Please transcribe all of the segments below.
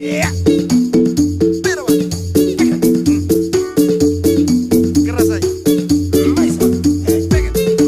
Iya. Pero, keras aja. Mais, pegang. Pegang.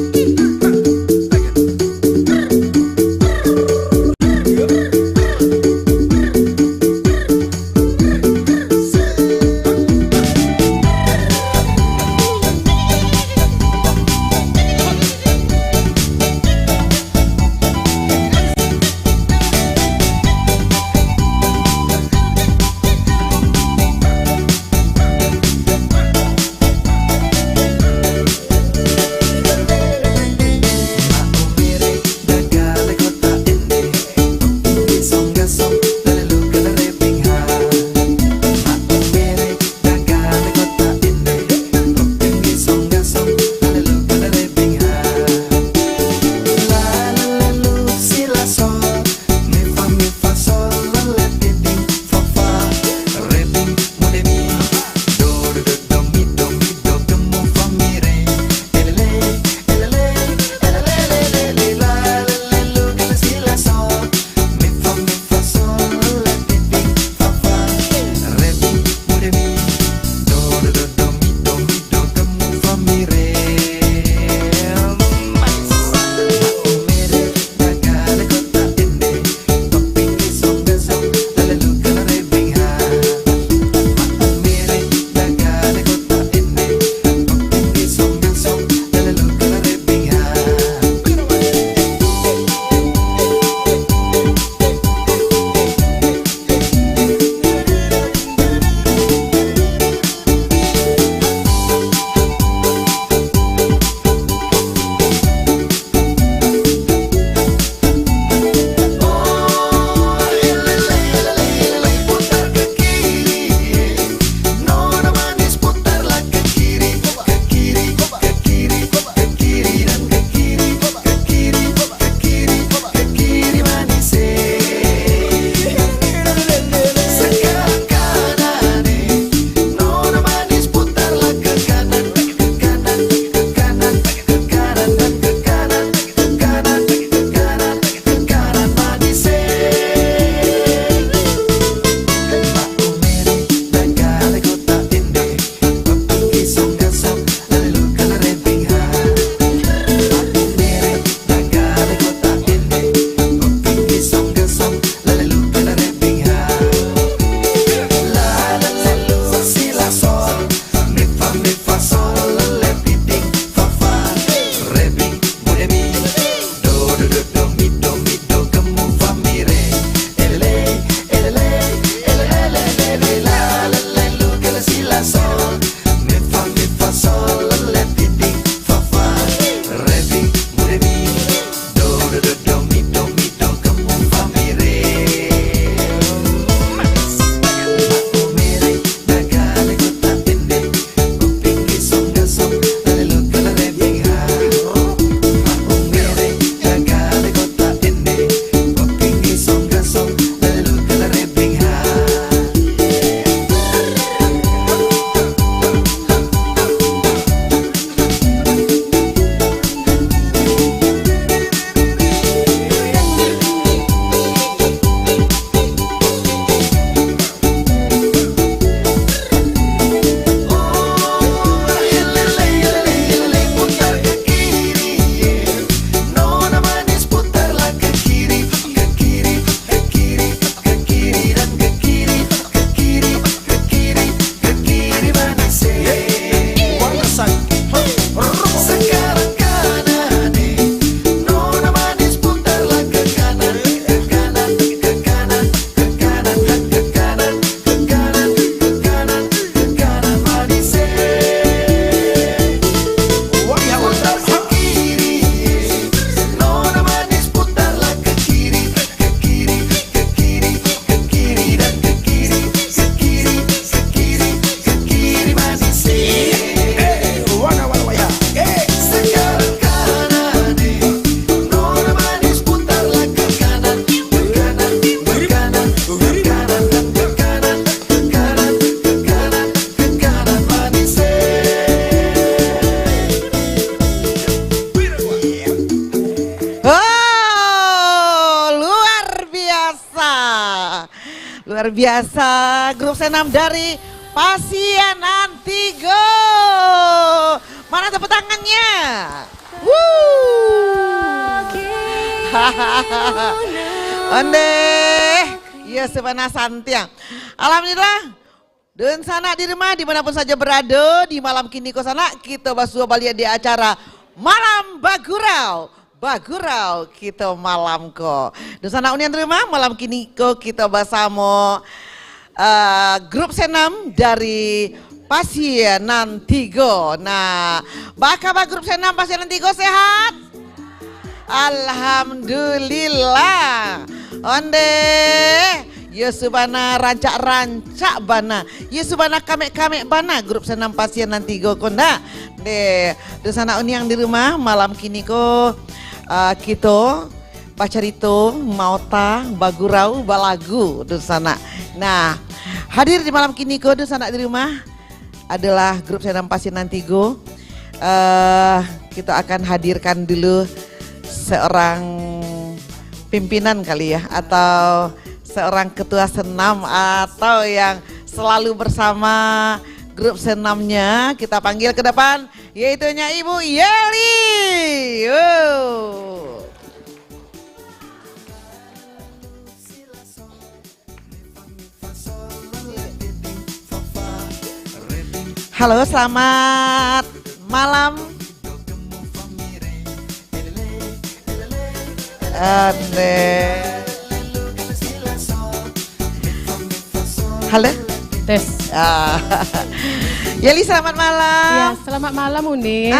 Luar biasa, grup senam dari Pasiennan 3. Mana tepuk tangannya? Onde, ya sebana santiang. Alhamdulillah, dan sana di rumah dimanapun saja berada di malam kini kosana kita basuh balik di acara Malam Bagurau. Bagurau kita malam ko. Dan sana unian rumah malam kini ko kita bersama grup senam dari Pasiennan 3. Nah, bagaimana grup senam Pasiennan 3 sehat? Alhamdulillah. Onde, Yusubana rancak-rancak bana, Yusubana kamek-kamek bana grup senam Pasiennan 3 konda. De sana uniang di rumah malam kini ko kita pacarito mauta bagurau balagu di sana. Nah, hadir di malam kini ko di sana di rumah adalah grup senam Pasiennan 3. Kita akan hadirkan dulu seorang pimpinan kali ya, atau seorang ketua senam atau yang selalu bersama grup senamnya. Kita panggil ke depan, yaitunya Ibu Yeli. Halo, selamat malam. Halo. Tes. Yeli, selamat malam. Ya, selamat malam Uni.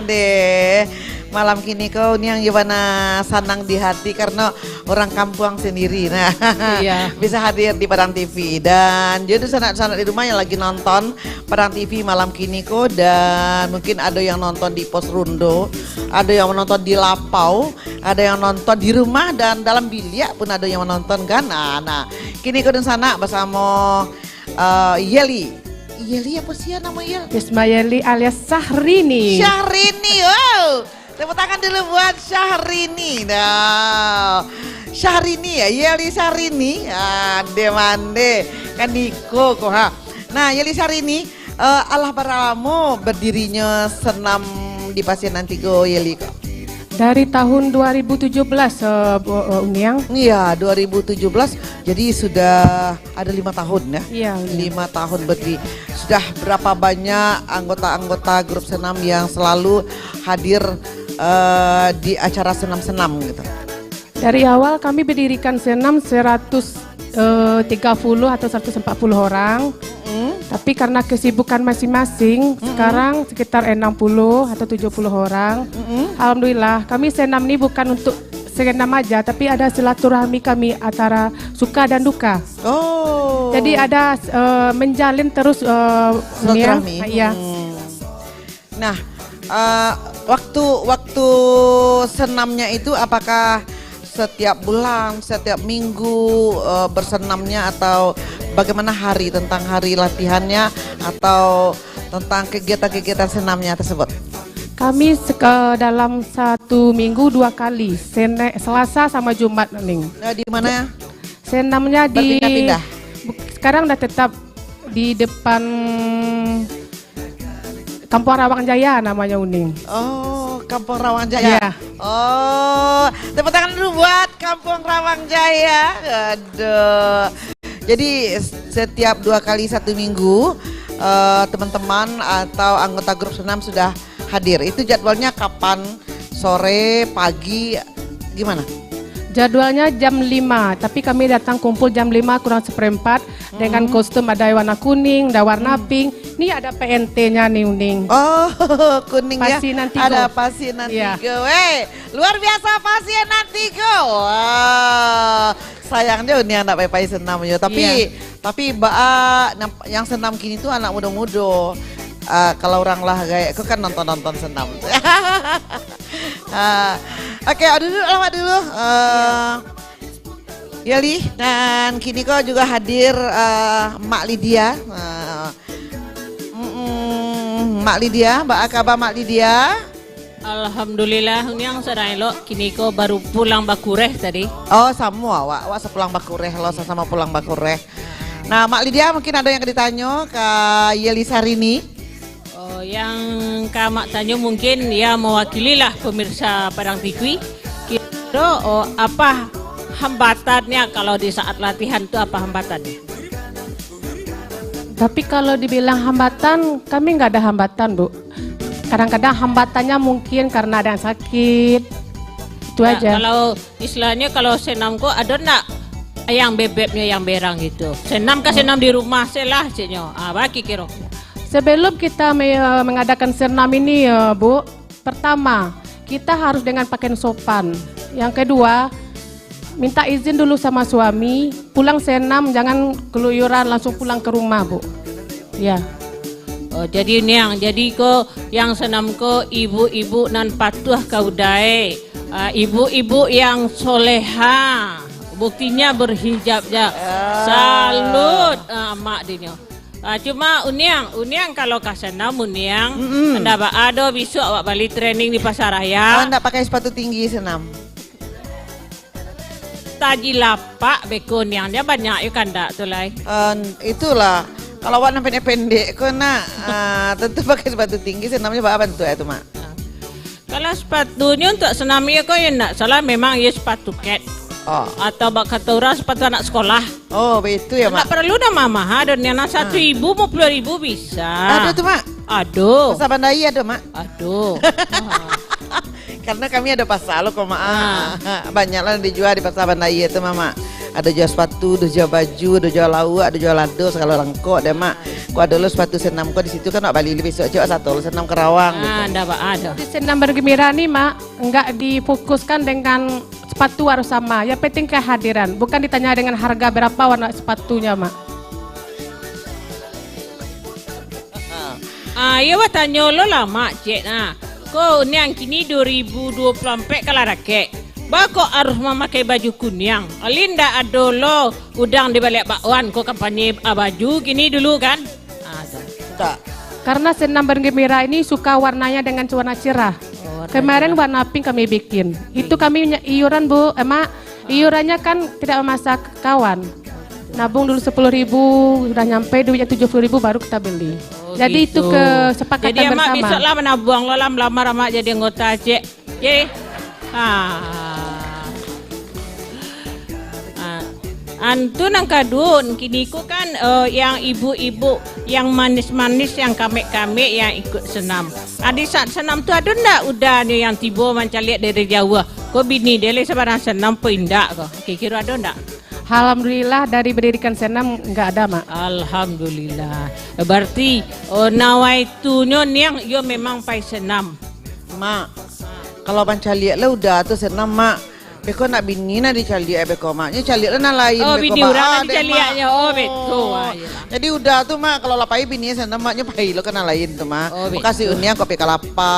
Deh. Malam kini kau yang gimana sanang di hati karena orang kampung sendiri. Nah, iya. Bisa hadir di Padang TV dan jadi sanak-sanak di rumah yang lagi nonton Padang TV malam kini kok, dan mungkin ada yang nonton di Pos Rundo, ada yang menonton di Lapau, ada yang nonton di rumah dan dalam bilik pun ada yang menonton kan. Nah, kini kau dan sana bersama Yeli. Yeli apa sih nama Yeli? Isma Yeli alias Syahrini. Syahrini, wow. Tepuk tangan dulu buat Syahrini. Nah, Syahrini ya, Yeli Syahrini. Mande kan Niko kok ha. Nah, Yeli Syahrini, Allah beralamu berdirinya senam di Pasiennan 3 Yeli kok. Dari tahun 2017 Uniang. Iya, 2017. Jadi sudah ada 5 tahun ya. Iya, 5 tahun berdiri. Sudah berapa banyak anggota-anggota grup senam yang selalu hadir di acara senam-senam gitu? Dari awal kami berdirikan senam 130 atau 140 orang. Tapi karena kesibukan masing-masing, sekarang sekitar 60 atau 70 orang. Alhamdulillah, kami senam ini bukan untuk senam aja, tapi ada silaturahmi kami antara suka dan duka. Oh. Jadi ada menjalin terus silaturahmi. Iya. Nah, waktu senamnya itu apakah setiap bulan, setiap minggu bersenamnya, atau bagaimana tentang hari latihannya atau tentang kegiatan-kegiatan senamnya tersebut? Kami dalam 1 minggu 2 kali, Selasa sama Jumat nih. Di mana ya? Senamnya di Berpindah-pindah? Sekarang udah tetap di depan Kampung Rawang Jaya namanya Uning. Oh, Kampung Rawang Jaya. Iya. Oh, tepuk tangan dulu buat Kampung Rawang Jaya. Aduh. Jadi setiap 2 kali 1 minggu teman-teman atau anggota grup senam sudah hadir. Itu jadwalnya kapan? Sore, pagi, gimana? Jadwalnya jam 5, tapi kami datang kumpul jam 5 kurang seperempat dengan kostum ada warna kuning, ada warna pink. Ini ada PNT-nya nih Uning. Oh, kuning ya. Pasiennan 3. Ada Pasiennan 3. Iya. Weh, luar biasa Pasiennan 3. Wah, sayangnya ini anak Pai senam ya. Tapi yang senam kini tuh anak muda-muda. Kalau orang lah kayak aku kan nonton senam. Oke, lama dulu. Yeli, dan kini kau juga hadir Mak Lydia. Mak Lydia, Mbak Akaba Mak Lydia. Alhamdulillah yang sedang lo kini ko baru pulang bakureh tadi. Oh, sama awak sepulang bakureh lo sama pulang bakureh. Nah, Mak Lydia mungkin ada yang ditanya ke Yeli Sarini. Oh, yang Kak tanya mungkin ya mewakili lah pemirsa Padang TV. Kira apa hambatannya kalau di saat latihan itu apa hambatannya? Tapi kalau dibilang hambatan, kami nggak ada hambatan, Bu. Kadang-kadang hambatannya mungkin karena ada yang sakit. Itu Ya, aja. kalau istilahnya kalau senam kok ada nak yang bebeknya yang berang gitu. Senam ke senam di rumah selah cenyo. Ah, bagi kira. Sebelum kita mengadakan senam ini, Bu, pertama kita harus dengan pakaian sopan. Yang kedua, minta izin dulu sama suami. Pulang senam jangan keluyuran langsung pulang ke rumah, Bu. Ya. Oh, jadi ko yang senam ko ibu-ibu nan patuh kaudai. Ibu-ibu yang soleha. Buktinya berhijab ya. Salut mak dinyo. Cuma uniang kalau kasenam uniang anda ada besok awak balik training di pasar Oh, raya. enggak pakai sepatu tinggi senam. Taji lapak bekon yang dia banyak yuk kan dak tuh lai. Itulah kalau warna pendek-pendek kena tentu pakai sepatu tinggi senamnya apa tuh itu Mak? Kalau sepatunya untuk senamnya kok ya enggak salah memang ya sepatu cat. Oh, Atau bak kata orang sepatu anak sekolah. oh begitu ya Nggak Mak. perlu nama mahal dan yang 1.000 mau 10.000 bisa. Ada tuh Mak. Aduh. Pasar Bandai ada Mak. Aduh. Karena kami ada pasar lo kok Mak. Banyak lah yang dijual di pasar Bandai itu Mama. Ada jual sepatu, ada jual baju, ada jual lauk, ada jual lado segala lengkok deh Mak. Kok ada lo sepatu senam kok di situ kan nak balik besok coba satu lo senam Kerawang gitu. Anda pak ada. Di senam bergembira nih, Mak, nggak difokuskan dengan sepatu harus sama. Yang penting kehadiran, bukan ditanya dengan harga berapa warna sepatunya, Mak. Ya tanya lo lah mak cek nah. Kau ni yang kini 2024 kalau rakek. Bako harus memakai baju kuning. Alinda ada lo udang di balik bakwan. Kau kampanye baju gini dulu kan? Tak. Karena senam bergembira ini suka warnanya dengan warna cerah. Kemarin warna pink kami bikin. Itu kami iuran Bu, Mak. Iurannya kan tidak memasak kawan. Nabung dulu 10.000, udah nyampe duitnya 70.000 baru kita beli. Jadi gitu. itu kesepakatan jadi, bersama. Jadi besok lah menabuang lo lah melamar mak jadi anggota cek. Jadi Antun ang kadun, kini ko kan yang ibu-ibu, yang manis-manis, yang kami-kami yang ikut senam. Adi saat senam tu ada ndak udah nih yang tiba mencaliat dari Jawa. Kau bini dia sebarang senam pindah kau. Kira ada ndak? Alhamdulillah dari pendidikan senam nggak ada, Mak. Alhamdulillah. Berarti nawai tu nyon yang yo memang pai senam. Mak, kalau pancaliak lah udah tuh senam Mak. Beko nak bini nak dicaliak beko maknya caliak lah nak lain. Oh, beko, bini Mak. orang nak Dek, dicaliaknya. Mak. Oh, betul. Jadi udah tuh Mak kalau lapai bini senam maknya pai lo kena lain tuh Mak. Oh, betul. Kasih uniang kopi kalapa.